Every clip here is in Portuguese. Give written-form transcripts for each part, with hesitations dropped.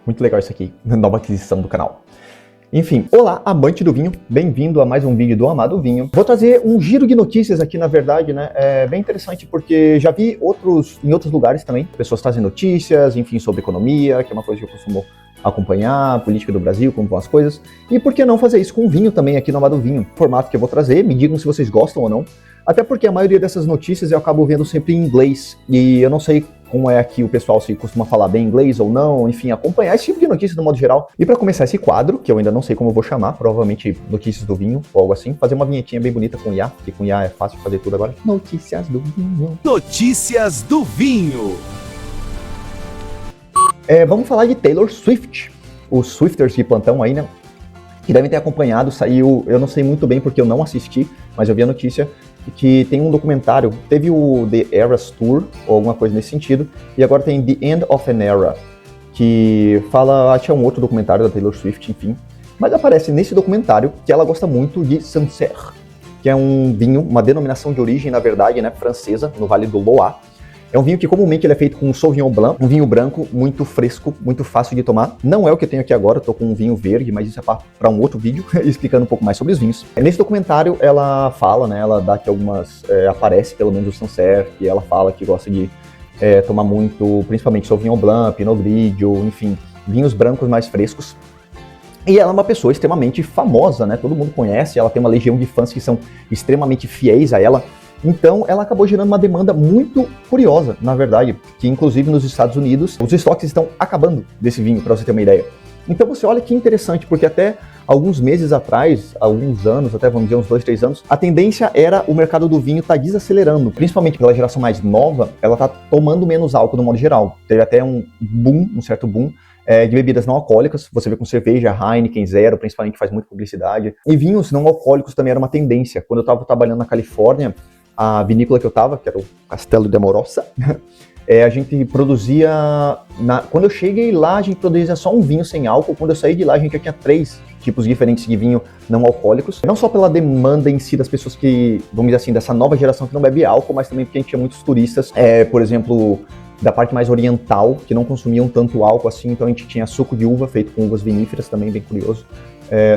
Muito legal isso aqui, nova aquisição do canal. Enfim, olá, amante do vinho, bem-vindo a mais um vídeo do Amado Vinho. Vou trazer um giro de notícias aqui, na verdade, né? É bem interessante porque já vi em outros lugares também, pessoas trazem notícias, enfim, sobre economia, que é uma coisa que eu costumo acompanhar, política do Brasil, como vão as coisas. E por que não fazer isso com vinho também aqui no Amado Vinho? Formato que eu vou trazer, me digam se vocês gostam ou não. Até porque a maioria dessas notícias eu acabo vendo sempre em inglês, e eu não sei como é aqui o pessoal se costuma falar bem inglês ou não, enfim, acompanhar esse tipo de notícia do modo geral. E para começar esse quadro, que eu ainda não sei como eu vou chamar, provavelmente notícias do vinho ou algo assim, fazer uma vinhetinha bem bonita com IA, porque com IA é fácil fazer tudo agora. Notícias do vinho. Notícias do vinho. Vamos falar de Taylor Swift, os Swifters de plantão aí, né? Que devem ter acompanhado, saiu, eu não sei muito bem porque eu não assisti, mas eu vi a notícia que tem um documentário, teve o The Eras Tour, ou alguma coisa nesse sentido, e agora tem The End of an Era, que fala, acho que é um outro documentário da Taylor Swift, enfim, mas aparece nesse documentário que ela gosta muito de Sancerre, que é um vinho, uma denominação de origem, na verdade, né, francesa, no Vale do Loire. É um vinho que comumente ele é feito com Sauvignon Blanc, um vinho branco muito fresco, muito fácil de tomar. Não é o que eu tenho aqui agora, eu tô com um vinho verde, mas isso é para um outro vídeo, explicando um pouco mais sobre os vinhos. Nesse documentário ela fala, né, ela dá aqui algumas, aparece pelo menos o Sancerre, e ela fala que gosta de tomar muito, principalmente Sauvignon Blanc, Pinot Grigio, enfim, vinhos brancos mais frescos. E ela é uma pessoa extremamente famosa, né, todo mundo conhece, ela tem uma legião de fãs que são extremamente fiéis a ela. Então, ela acabou gerando uma demanda muito curiosa, na verdade, que inclusive nos Estados Unidos, os estoques estão acabando desse vinho, para você ter uma ideia. Então você olha que interessante, porque até alguns meses atrás, alguns anos, até vamos dizer uns 2, 3 anos, a tendência era o mercado do vinho estar desacelerando, principalmente pela geração mais nova, ela está tomando menos álcool no modo geral. Teve até um boom, um certo boom, de bebidas não alcoólicas, você vê com cerveja, Heineken, Zero, principalmente, que faz muita publicidade. E vinhos não alcoólicos também era uma tendência. Quando eu estava trabalhando na Califórnia, a vinícola que eu estava, que era o Castelo de Amorosa, a gente produzia... Quando eu cheguei lá, a gente produzia só um vinho sem álcool. Quando eu saí de lá, a gente já tinha 3 tipos diferentes de vinho não alcoólicos. Não só pela demanda em si das pessoas que, vamos dizer assim, dessa nova geração que não bebe álcool, mas também porque a gente tinha muitos turistas, por exemplo, da parte mais oriental, que não consumiam tanto álcool assim. Então a gente tinha suco de uva feito com uvas viníferas, também bem curioso.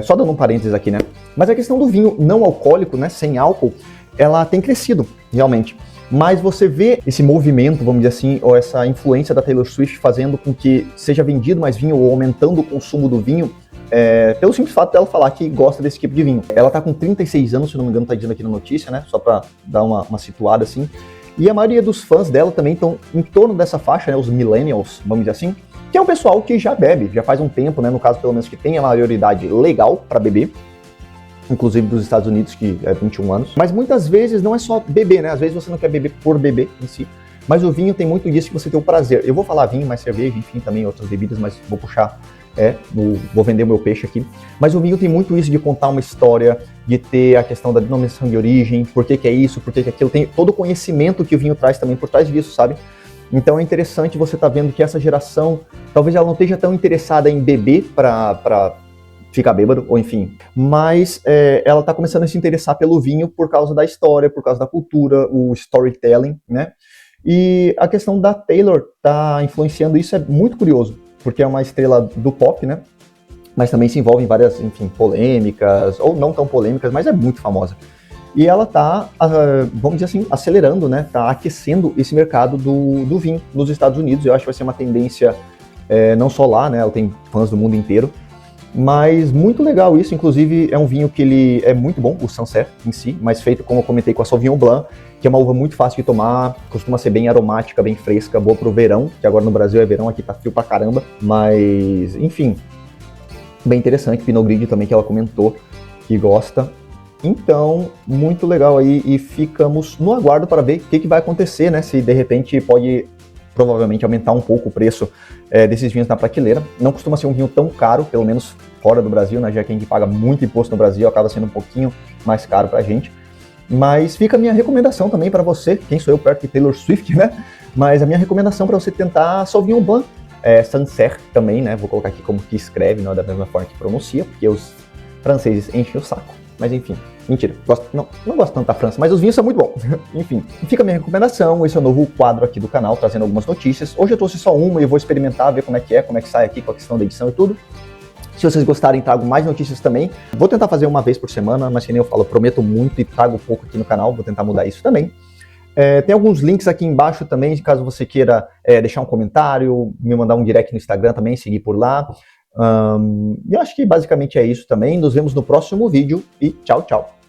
Só dando um parênteses aqui, né? Mas a questão do vinho não alcoólico, né, sem álcool, ela tem crescido, realmente. Mas você vê esse movimento, vamos dizer assim, ou essa influência da Taylor Swift fazendo com que seja vendido mais vinho ou aumentando o consumo do vinho, pelo simples fato dela falar que gosta desse tipo de vinho. Ela tá com 36 anos, se não me engano, tá dizendo aqui na notícia, né? Só pra dar uma situada assim. E a maioria dos fãs dela também estão em torno dessa faixa, né? Os millennials, vamos dizer assim, que é um pessoal que já bebe, já faz um tempo, né? No caso, pelo menos, que tem a maioridade legal para beber, inclusive dos Estados Unidos, que é 21 anos. Mas muitas vezes não é só beber, né? Às vezes você não quer beber por beber em si, mas o vinho tem muito disso que você tem o prazer. Eu vou falar vinho, mais cerveja, enfim, também outras bebidas, mas vou puxar, vou vender o meu peixe aqui. Mas o vinho tem muito isso de contar uma história, de ter a questão da denominação de origem, por que é isso, por que é aquilo, tem todo o conhecimento que o vinho traz também por trás disso, sabe? Então é interessante você estar vendo que essa geração, talvez ela não esteja tão interessada em beber para ficar bêbado, ou enfim, mas ela está começando a se interessar pelo vinho por causa da história, por causa da cultura, o storytelling, né? E a questão da Taylor tá influenciando isso é muito curioso, porque é uma estrela do pop, né? Mas também se envolve em várias, enfim, polêmicas, ou não tão polêmicas, mas é muito famosa. E ela tá, vamos dizer assim, acelerando, né? Tá aquecendo esse mercado do vinho nos Estados Unidos. Eu acho que vai ser uma tendência não só lá, né? Ela tem fãs do mundo inteiro. Mas muito legal isso, inclusive é um vinho que ele é muito bom, o Sancerre em si, mas feito, como eu comentei, com a Sauvignon Blanc, que é uma uva muito fácil de tomar, costuma ser bem aromática, bem fresca, boa pro verão, que agora no Brasil é verão, aqui tá frio pra caramba, mas enfim, bem interessante. Pinot Grigio também, que ela comentou que gosta. Então, muito legal aí, e ficamos no aguardo para ver o que vai acontecer, né, se de repente pode provavelmente aumentar um pouco o preço desses vinhos na prateleira. Não costuma ser um vinho tão caro, pelo menos fora do Brasil, né? Já que a gente paga muito imposto no Brasil, acaba sendo um pouquinho mais caro pra gente. Mas fica a minha recomendação também para você, quem sou eu perto de Taylor Swift, né? Mas a minha recomendação para você tentar Sauvignon Blanc, Sancerre também, né? Vou colocar aqui como que escreve, não é da mesma forma que pronuncia, porque os franceses enchem o saco. Mas enfim, Mentira, não gosto tanto da França, mas os vinhos são muito bons. Enfim, fica a minha recomendação, esse é o novo quadro aqui do canal, trazendo algumas notícias. Hoje eu trouxe só uma e eu vou experimentar, ver como é que sai aqui com a questão da edição e tudo. Se vocês gostarem, trago mais notícias também. Vou tentar fazer uma vez por semana, mas que nem eu falo, eu prometo muito e trago pouco aqui no canal, vou tentar mudar isso também. Tem alguns links aqui embaixo também, caso você queira deixar um comentário, me mandar um direct no Instagram também, seguir por lá. E eu acho que basicamente é isso também. Nos vemos no próximo vídeo e tchau, tchau.